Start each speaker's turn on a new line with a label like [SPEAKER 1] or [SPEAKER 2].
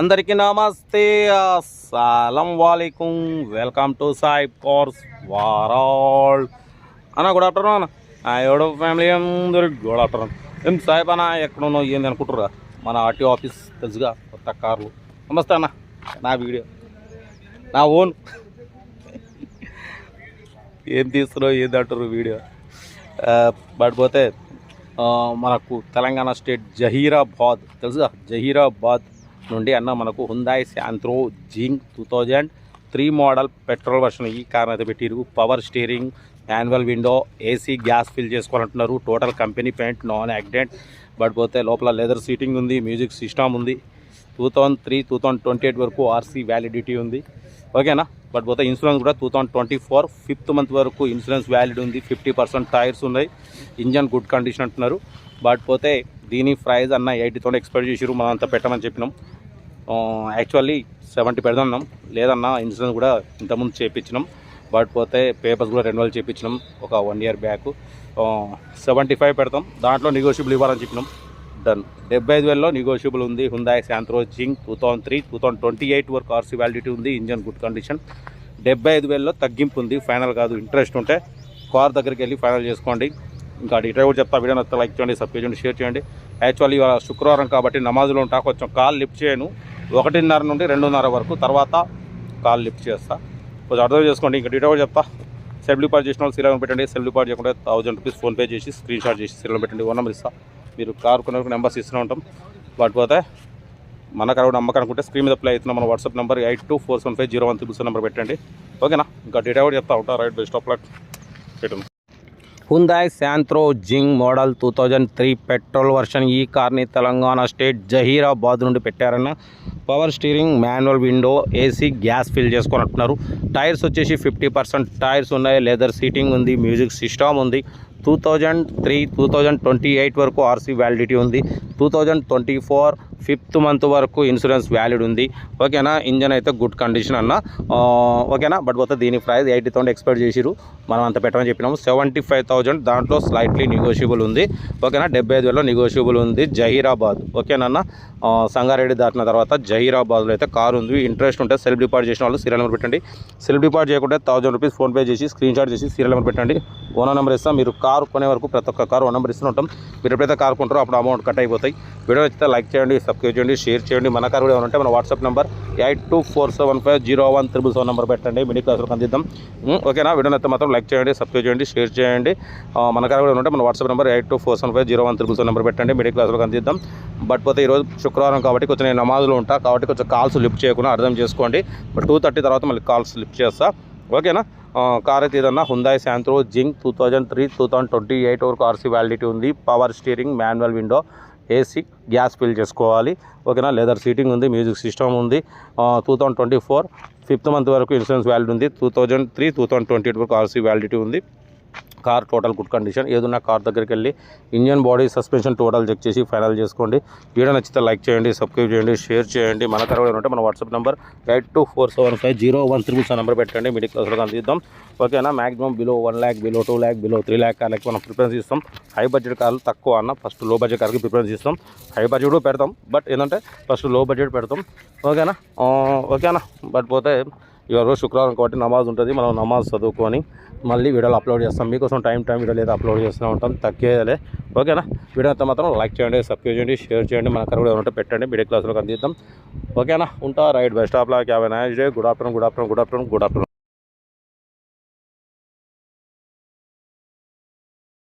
[SPEAKER 1] అందరికీ నమస్తే, అస్సలం వాలేకుం. Welcome to Sai cars world అన్న. గుడ్ ఆఫ్టర్నూన్ అన్న. ఎవడో ఫ్యామిలీ అందరికి గుడ్ ఆఫ్టర్నూన్. ఏం సాయిబ్ అన్న, ఎక్కడున్నావు ఏంది అనుకుంటుర్రా? మన ఆర్టీఓ ఆఫీస్ తెలుసుగా, కొత్త కార్లు. నమస్తే అన్న. నా వీడియో నా ఓన్ ఏం తీస్తున్నావు ఏంది అంటారు వీడియో. బట్ పోతే మనకు తెలంగాణ స్టేట్ జహీరాబాద్ తెలుసుగా, జహీరాబాద్ నుండి అన్న మనకు హుందాయ్ Santro Xing 2003 model petrol version ఈ కార్ అయితే పెట్టిరు. Power steering, manual window, AC, gas fill చేసుకోవాలంటున్నారు. Total company paint, non accident. But పోతే లోపల లెదర్ సీటింగ్ ఉంది, మ్యూజిక్ సిస్టమ్ ఉంది. 2003 2028 వరకు ఆర్సీ వ్యాలిడిటీ ఉంది. ఓకేనా. బట్ పోతే ఇన్సూరెన్స్ కూడా 2024 5th మంత్ వరకు ఇన్సూరెన్స్ వ్యాలిడ్ ఉంది. 50% టైర్స్ ఉన్నాయి. ఇంజన్ గుడ్ కండిషన్ అంటున్నారు. బట్ పోతే దీని ప్రైస్ అన్న 80 ఎక్స్పెక్ట్ చేసిరు. మనం అంతా పెట్టమని చెప్పినాం. యాక్చువల్లీ 70 పెడదాం లేదన్నా. ఇన్సూరెన్స్ కూడా ఇంతకుముందు చేయించినాం. బట్ పోతే పేపర్స్ కూడా రెన్యువల్ చేయించినాం ఒక 1 year బ్యాక్. 75 పెడతాం, దాంట్లో నెగోషియబుల్ ఇవ్వాలని చెప్పినాం. డన్. 75,000లో నెగోషియబుల్ ఉంది. హుందాయ్ శాంత్రో జింగ్ 2003 2028 వరకు ఆర్సీ వ్యాలిడిటీ ఉంది. Engine good condition. 75,000లో తగ్గింపు ఉంది. ఫైనల్ కాదు. ఇంట్రెస్ట్ ఉంటే కార్ దగ్గరికి వెళ్ళి ఫైనల్ చేసుకోండి. ఇంకా డీటెయిల్ కూడా చెప్తా. వీడియో నచ్చితే లైక్ చేయండి, సబ్స్క్రైబ్ చేయండి, షేర్ చేయండి. యాక్చువల్లీ ఇవాళ శుక్రవారం కాబట్టి నమాజులో ఉంటా, కొంచెం కాల్ లిఫ్ట్ చేయను. 1:30 నుండి 2:30 వరకు, తర్వాత కాల్ లిఫ్ట్ చేస్తా. కొంచెం అర్థం చేసుకోండి. ఇంకా డీటెయిల్ కూడా చెప్తా. సెల్ఫ్ డిపాజిట్ చేసిన వాళ్ళు సీరియల్ పెట్టండి. సెల్ఫ్ డిపాజిట్ చేయకుండా 1000 రూపీస్ ఫోన్పే చేసి స్క్రీన్ షాట్ చేసి సీరియల్ పెట్టండి. 1 నెంబర్ ఇస్తా. మీరు కార్ కొనే నెంబర్స్ ఇస్తూనే ఉంటాం. బట్ పోతే మన కారు నమ్మకం అనుకుంటే స్క్రీన్ మీద ప్లే అవుతున్నా మన వాట్సాప్ నెంబర్ 82475013 నెంబర్ పెట్టండి. ఓకేనా. ఇంకా డీటెయిల్ కూడా చెప్తా ఉంటా. Right, best of luck. పెట్టండి. హుందాయ్ శాంత్రో జింగ్ మోడల్ 2003 పెట్రోల్ వర్షన్ ఈ కార్ని తెలంగాణ స్టేట్ జహీరాబాద్ నుండి పెట్టారన్న. Power steering, manual window, AC, gas fill చేసుకొని అంటున్నారు. టైర్స్ వచ్చేసి 50% టైర్స్ ఉన్నాయి. లెదర్ సీటింగ్ ఉంది, మ్యూజిక్ సిస్టమ్ ఉంది. 2003 2028 వరకు ఆర్సీ వ్యాలిడిటీ ఉంది. 2024 5th మంత్ వరకు ఇన్సూరెన్స్ వ్యాలిడ్ ఉంది. ఓకేనా. ఇంజన్ అయితే గుడ్ కండిషన్ అన్న. ఓకేనా. బట్ పోతే దీని ప్రైస్ 80,000 ఎక్స్పెక్ట్ చేసిరు. మనం అంత పెట్టమని చెప్పినాము. 75,000 దాంట్లో స్లైట్లీ నెగోషియబుల్ ఉంది. ఓకేనా. 75,000లో నెగోషియబుల్ ఉంది. జహీరాబాద్. ఓకేనన్న. సంగారెడ్డి దాటిన తర్వాత జహీరాబాద్లో అయితే కారు ఉంది. ఇంట్రెస్ట్ ఉంటే సెల్ఫ్ డిపాజిట్ చేసిన వాళ్ళు సీరియల్ నెంబర్ పెట్టండి. సెల్ఫ్ డిపాజిట్ చేయకుంటే 1000 రూపీస్ ఫోన్పే చేసి స్క్రీన్ షాట్ చేసి సీరియల్ నెంబర్ పెట్టండి. ఓనర్ నెంబర్ ఇస్తాం. మీరు కారు కొనే వరకు ప్రతి ఒక్క కారు 1 నెంబర్ ఇస్తూ ఉంటాం. మీరు ఎప్పుడైతే కారు కొంటారో అప్పుడు అమౌంట్ కట్ అయిపోతాయి. వీడియో నచ్చితే లైక్ చేయండి, సబ్స్క్రైబ్ చేయండి, షేర్ చేయండి. మన కారు కూడా ఏమంటే మన వాట్సాప్ నెంబర్ 8247501377 నెంబర్ పెట్టండి. మిడిల్ క్లాస్లో అందిద్దాం. ఓకేనా. వీడియో నచ్చితే మాత్రం లైక్ చేయండి, సబ్స్క్రైబ్ చేయండి, షేర్ చేయండి. మన కారు కూడా ఉంటే మన వాట్సాప్ నెంబర్ 8247501377 నెంబర్ పెట్టండి. మిడిల్ క్లాస్లో అందిద్దాం. బట్ పోతే ఈరోజు శుక్రవారం కాబట్టి కొంచెం నేను నమాజ్లో ఉంటా కాబట్టి కొంచెం కాల్స్ లిఫ్ట్ చేయకుండా అర్థం చేసుకోండి. బట్ 2:30 తర్వాత మళ్ళీ కాల్స్ లిఫ్ట్ చేస్తా. ఓకేనా. కార్ అయితే ఏదన్నా హుందాయ్ శాంత్రో జింగ్ 2003 2028 వరకు ఆర్సీ వ్యాలిడిటీ ఉంది. Power steering, manual window, AC, gas fill చేసుకోవాలి. ఓకేనా. లెదర్ సీటింగ్ ఉంది, మ్యూజిక్ సిస్టమ్ ఉంది. 2024 5th మంత్ వరకు ఇన్సూరెన్స్ వ్యాలిడ్ ఉంది. 2003 2028 వరకు ఆర్సీ వ్యాలిడిటీ ఉంది. Car total good condition. ఏదన్నా కార్ దగ్గరికి వెళ్ళి engine, body, suspension total check చేసి ఫైనల్ చేసుకోండి. వీడియో నచ్చితే లైక్ చేయండి, సబ్స్క్రైబ్ చేయండి, షేర్ చేయండి. మన కార్ ఉంటే మన వాట్సాప్ నెంబర్ 8247501377 నెంబర్ పెట్టండి. మిడిల్ క్లాస్లో అందిద్దాం. ఓకేనా. Maximum below 1 lakh, below 2 lakh, below 3 lakh కార్లకి మనం ప్రిఫరెన్స్ ఇస్తాం. హై బడ్జెట్ కార్లు తక్కువ అన్న. ఫస్ట్ లో బడ్జెట్ కార్కి ప్రిఫరెన్స్ ఇస్తాం. హై బడ్జెట్ కూడా పెడతాం. బట్ ఏంటంటే ఫస్ట్ లో బడ్జెట్ పెడతాం. ఓకేనా. ఓకేనా. బట్ పోతే ఈరోజు శుక్రవారం కాబట్టి నమాజ్ ఉంటుంది. మనం నమాజ్ చదువుకొని మళ్ళీ వీడియోలు అప్లోడ్ చేస్తాం. మీకోసం టైం వీడియోలు అయితే అప్లోడ్ చేస్తూ ఉంటాం. తగ్గేదే. ఓకేనా. వీడియో అయితే మాత్రం లైక్ చేయండి, సబ్స్క్రైబ్ చేయండి, షేర్ చేయండి. మన కార్ కూడా ఉంటే పెట్టండి. మిడిల్ క్లాస్లో అందిద్దాం. ఓకేనా. ఉంటా. Right, best of luck. Have a nice day. Good afternoon.